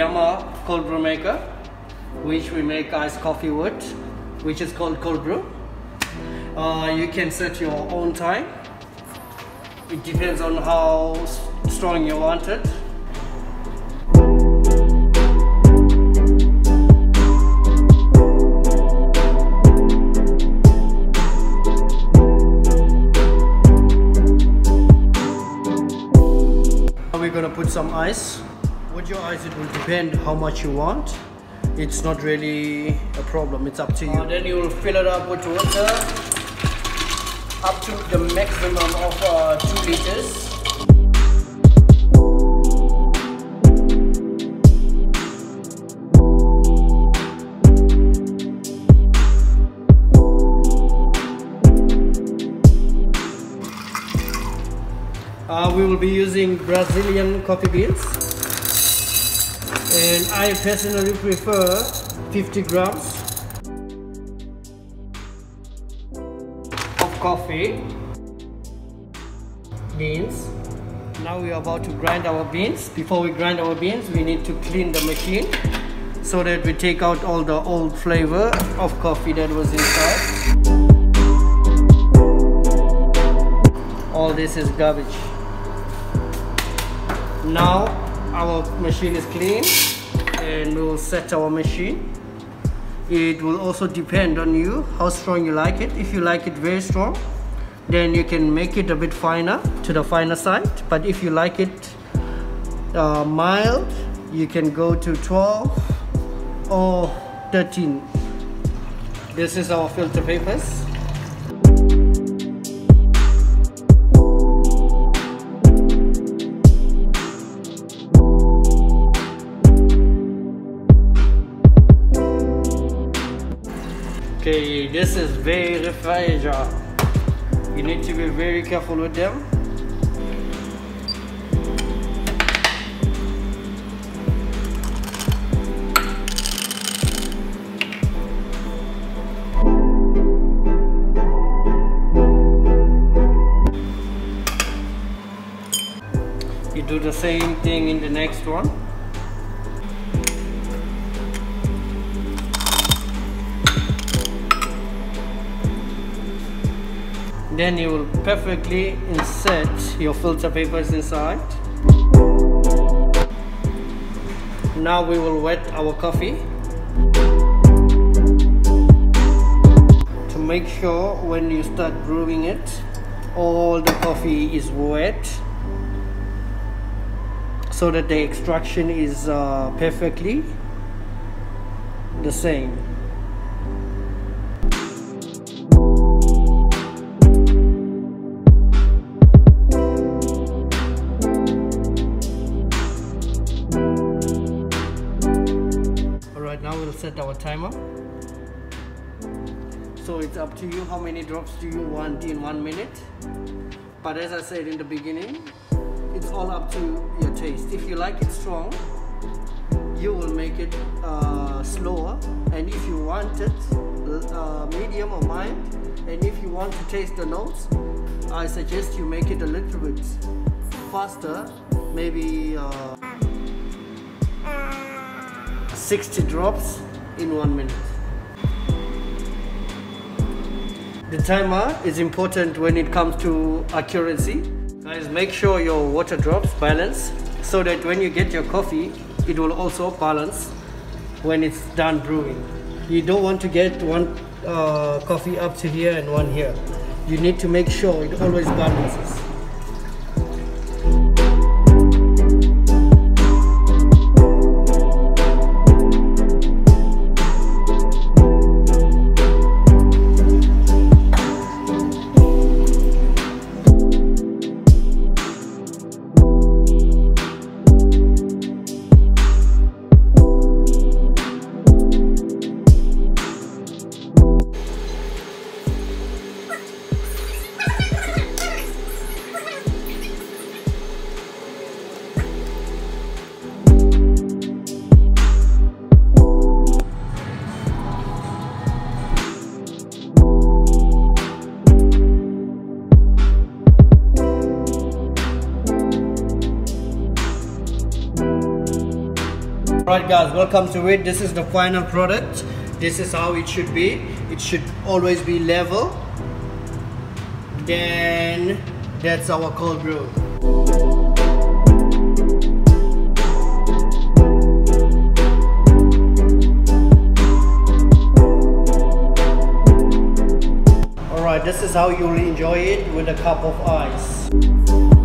Yamaha cold brew maker, which we make iced coffee with, which is called cold brew. You can set your own time. It depends on how strong you want it. We're gonna put some ice. With your ice, it will depend how much you want. It's not really a problem, it's up to you. Then you will fill it up with water up to the maximum of 2 liters. We will be using Brazilian coffee beans, and I personally prefer 50 grams of coffee beans. Now we are about to grind our beans. Before we grind our beans, we need to clean the machine so that we take out all the old flavor of coffee that was inside. All this is garbage. Now our machine is clean, and we will set our machine. It will also depend on you how strong you like it. If you like it very strong, then you can make it a bit finer, to the finer side. But if you like it mild, you can go to 12 or 13. This is our filter papers. Okay, this is very fragile. You need to be very careful with them. You do the same thing in the next one. Then you will perfectly insert your filter papers inside. Now we will wet our coffee to make sure when you start brewing it, all the coffee is wet, so that the extraction is perfectly the same. Now we'll set our timer. So it's up to you how many drops do you want in 1 minute. But as I said in the beginning, it's all up to your taste. If you like it strong, you will make it slower. And if you want it medium or mild, and if you want to taste the notes, I suggest you make it a little bit faster, maybe 60 drops in 1 minute. The timer is important when it comes to accuracy. Guys, make sure your water drops balance, so that when you get your coffee, it will also balance when it's done brewing. You don't want to get one coffee up to here and one here. You need to make sure it always balances. Right guys, welcome to it. This is the final product. This is how it should be. It should always be level. Then that's our cold brew. Alright, this is how you'll enjoy it with a cup of ice.